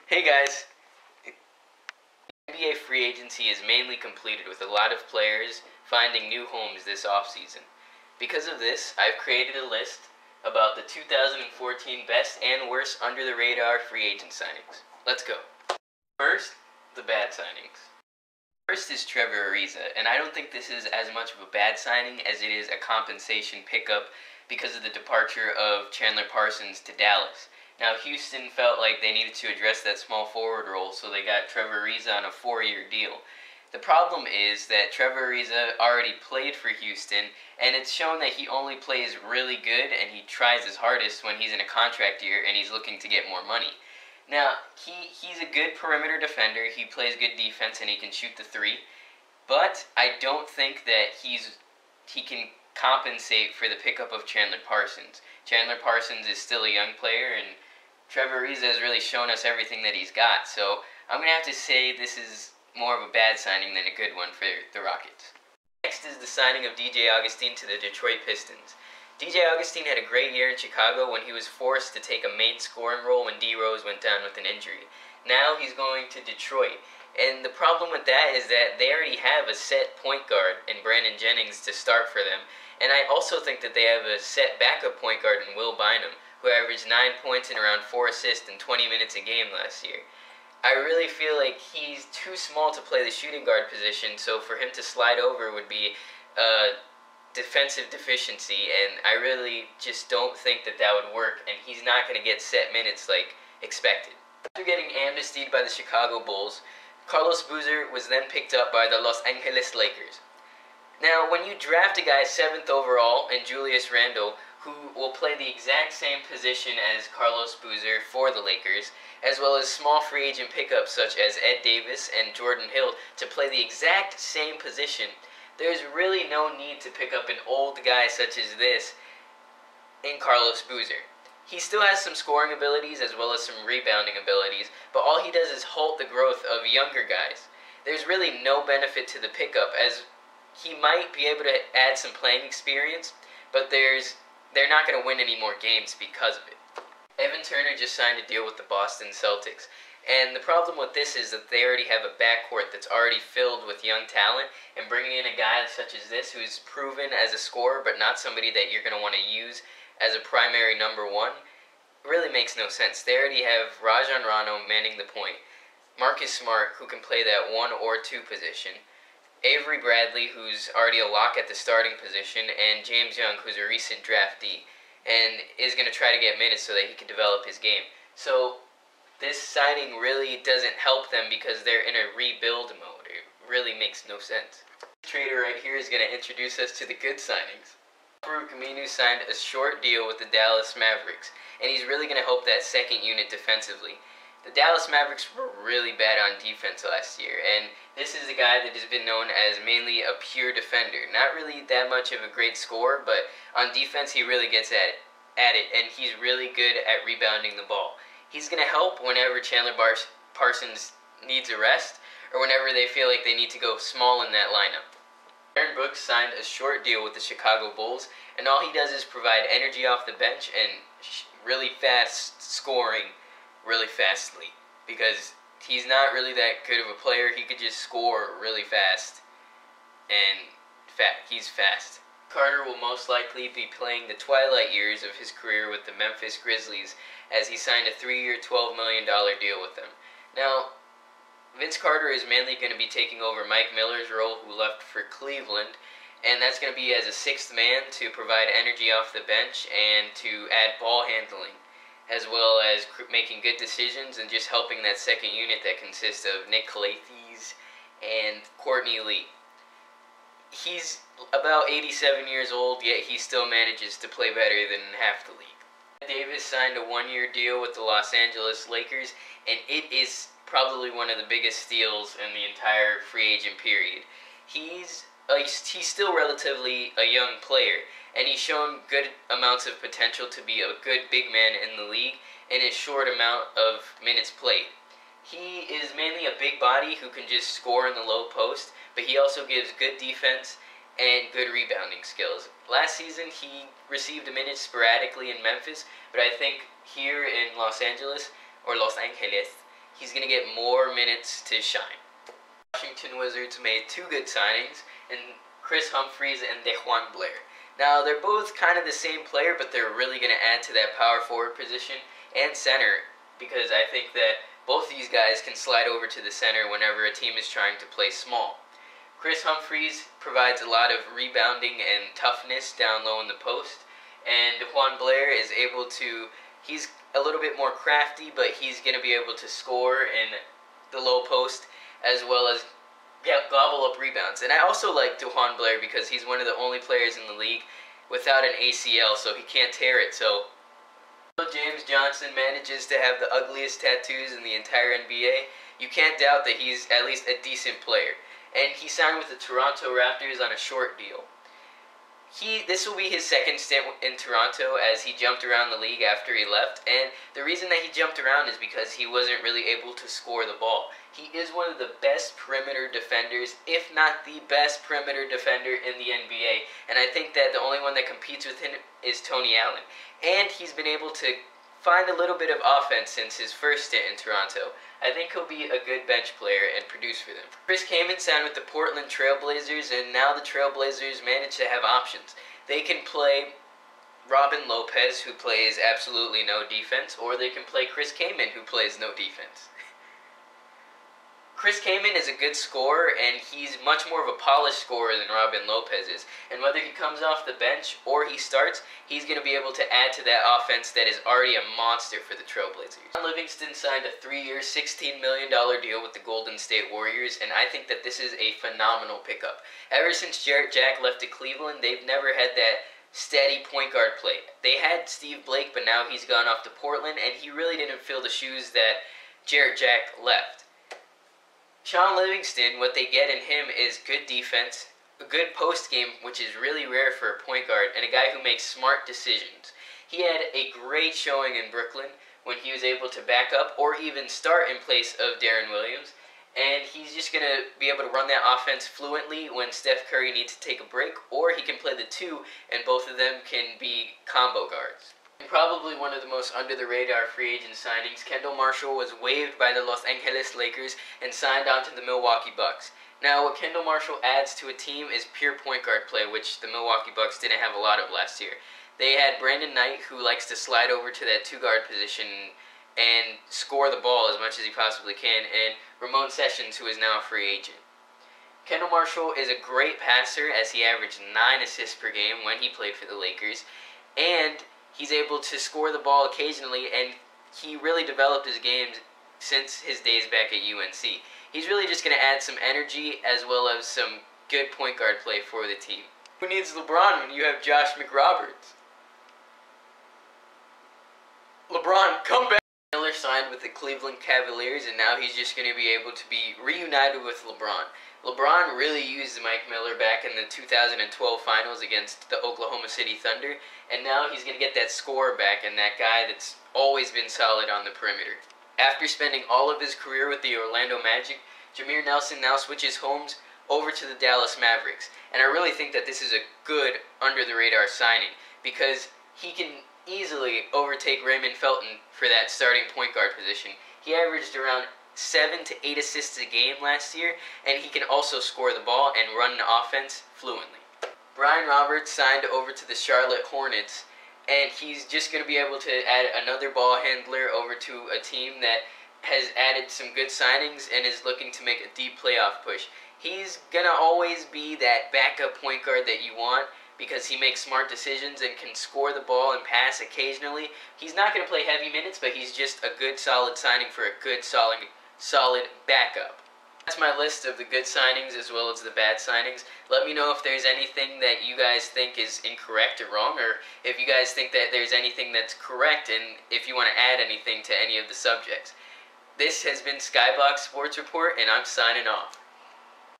Hey guys! NBA free agency is mainly completed with a lot of players finding new homes this offseason. Because of this, I've created a list about the 2014 best and worst under-the-radar free agent signings. Let's go. First, the bad signings. First is Trevor Ariza, and I don't think this is as much of a bad signing as it is a compensation pickup because of the departure of Chandler Parsons to Dallas. Now, Houston felt like they needed to address that small forward role, so they got Trevor Ariza on a 4-year deal. The problem is that Trevor Ariza already played for Houston, and it's shown that he only plays really good and he tries his hardest when he's in a contract year and he's looking to get more money. Now, he's a good perimeter defender, he plays good defense, and he can shoot the three, but I don't think that he can compensate for the pickup of Chandler Parsons. Chandler Parsons is still a young player, and Trevor Ariza has really shown us everything that he's got, so I'm going to have to say this is more of a bad signing than a good one for the Rockets. Next is the signing of DJ Augustin to the Detroit Pistons. DJ Augustin had a great year in Chicago when he was forced to take a main scoring role when D. Rose went down with an injury. Now he's going to Detroit, and the problem with that is that they already have a set point guard in Brandon Jennings to start for them, and I also think that they have a set backup point guard in Will Bynum, who averaged 9 points and around 4 assists in 20 minutes a game last year. I really feel like he's too small to play the shooting guard position, so for him to slide over would be a defensive deficiency, and I really just don't think that that would work, and he's not going to get set minutes like expected. After getting amnestied by the Chicago Bulls, Carlos Boozer was then picked up by the Los Angeles Lakers. Now, when you draft a guy 7th overall in Julius Randle, who will play the exact same position as Carlos Boozer for the Lakers, as well as small free agent pickups such as Ed Davis and Jordan Hill to play the exact same position, there's really no need to pick up an old guy such as this in Carlos Boozer. He still has some scoring abilities as well as some rebounding abilities, but all he does is halt the growth of younger guys. There's really no benefit to the pickup, as he might be able to add some playing experience, but they're not going to win any more games because of it. Evan Turner just signed a deal with the Boston Celtics, and the problem with this is that they already have a backcourt that's already filled with young talent, and bringing in a guy such as this who's proven as a scorer but not somebody that you're going to want to use as a primary number one really makes no sense. They already have Rajon Rondo manning the point, Marcus Smart, who can play that 1 or 2 position, Avery Bradley, who's already a lock at the starting position, and James Young, who's a recent draftee, and is going to try to get minutes so that he can develop his game. So this signing really doesn't help them because they're in a rebuild mode. It really makes no sense. This trader right here is going to introduce us to the good signings. Farouk Aminu signed a short deal with the Dallas Mavericks, and he's really going to help that second unit defensively. The Dallas Mavericks were really bad on defense last year, and this is a guy that has been known as mainly a pure defender. Not really that much of a great scorer, but on defense he really gets at it, and he's really good at rebounding the ball. He's going to help whenever Chandler Parsons needs a rest, or whenever they feel like they need to go small in that lineup. Aaron Brooks signed a short deal with the Chicago Bulls, and all he does is provide energy off the bench and really fast scoring really fastly, because he's not really that good of a player. He could just score really fast, and he's fast. Carter will most likely be playing the twilight years of his career with the Memphis Grizzlies, as he signed a 3-year, $12 million deal with them. Now, Vince Carter is mainly going to be taking over Mike Miller's role, who left for Cleveland, and that's going to be as a 6th man to provide energy off the bench and to add ball handling, as well as making good decisions and just helping that second unit that consists of Nick Calathes and Courtney Lee. He's about 87 years old, yet he still manages to play better than half the league. Davis signed a 1-year deal with the Los Angeles Lakers, and it is probably one of the biggest steals in the entire free agent period. He's still relatively a young player, and he's shown good amounts of potential to be a good big man in the league in his short amount of minutes played. He is mainly a big body who can just score in the low post, but he also gives good defense and good rebounding skills. Last season, he received a minute sporadically in Memphis, but I think here in Los Angeles, he's going to get more minutes to shine. Washington Wizards made two good signings in Kris Humphries and DeJuan Blair. Now, they're both kind of the same player, but they're really going to add to that power forward position and center, because I think that both of these guys can slide over to the center whenever a team is trying to play small. Kris Humphries provides a lot of rebounding and toughness down low in the post, and DeJuan Blair is able to, he's a little bit more crafty, but he's going to be able to score in the low post as well as gobble up rebounds. And I also like DeJuan Blair because he's one of the only players in the league without an ACL, so he can't tear it. So James Johnson manages to have the ugliest tattoos in the entire NBA. You can't doubt that he's at least a decent player. And he signed with the Toronto Raptors on a short deal. This will be his second stint in Toronto, as he jumped around the league after he left, and the reason that he jumped around is because he wasn't really able to score the ball. He is one of the best perimeter defenders, if not the best perimeter defender in the NBA, and I think that the only one that competes with him is Tony Allen. And he's been able to find a little bit of offense since his first stint in Toronto. I think he'll be a good bench player and produce for them. Chris Kaman signed with the Portland Trail Blazers, and now the Trail Blazers manage to have options. They can play Robin Lopez, who plays absolutely no defense, or they can play Chris Kaman, who plays no defense. Chris Kaman is a good scorer, and he's much more of a polished scorer than Robin Lopez is. And whether he comes off the bench or he starts, he's going to be able to add to that offense that is already a monster for the Trailblazers. Shaun Livingston signed a 3-year, $16 million deal with the Golden State Warriors, and I think that this is a phenomenal pickup. Ever since Jarrett Jack left to Cleveland, they've never had that steady point guard play. They had Steve Blake, but now he's gone off to Portland, and he really didn't fill the shoes that Jarrett Jack left. Shaun Livingston, what they get in him is good defense, a good post game, which is really rare for a point guard, and a guy who makes smart decisions. He had a great showing in Brooklyn when he was able to back up or even start in place of Deron Williams, and he's just going to be able to run that offense fluently when Steph Curry needs to take a break, or he can play the two, and both of them can be combo guards. And probably one of the most under-the-radar free agent signings, Kendall Marshall was waived by the Los Angeles Lakers and signed on to the Milwaukee Bucks. Now, what Kendall Marshall adds to a team is pure point guard play, which the Milwaukee Bucks didn't have a lot of last year. They had Brandon Knight, who likes to slide over to that two-guard position and score the ball as much as he possibly can, and Ramon Sessions, who is now a free agent. Kendall Marshall is a great passer, as he averaged 9 assists per game when he played for the Lakers, and he's able to score the ball occasionally, and he really developed his game since his days back at UNC. He's really just going to add some energy as well as some good point guard play for the team. Who needs LeBron when you have Josh McRoberts? LeBron, come back! Miller signed with the Cleveland Cavaliers, and now he's just going to be able to be reunited with LeBron. LeBron really used Mike Miller back in the 2012 finals against the Oklahoma City Thunder, and now he's going to get that scorer back and that guy that's always been solid on the perimeter. After spending all of his career with the Orlando Magic, Jameer Nelson now switches homes over to the Dallas Mavericks, and I really think that this is a good under-the-radar signing because he can easily overtake Raymond Felton for that starting point guard position. He averaged around 7 to 8 assists a game last year, and he can also score the ball and run an offense fluently. Brian Roberts signed over to the Charlotte Hornets, and he's just going to be able to add another ball handler over to a team that has added some good signings and is looking to make a deep playoff push. He's going to always be that backup point guard that you want because he makes smart decisions and can score the ball and pass occasionally. He's not going to play heavy minutes, but he's just a good solid signing for a good solid backup. That's my list of the good signings as well as the bad signings. Let me know if there's anything that you guys think is incorrect or wrong, or if you guys think that there's anything that's correct, and if you want to add anything to any of the subjects. This has been Skybox Sports Report, and I'm signing off.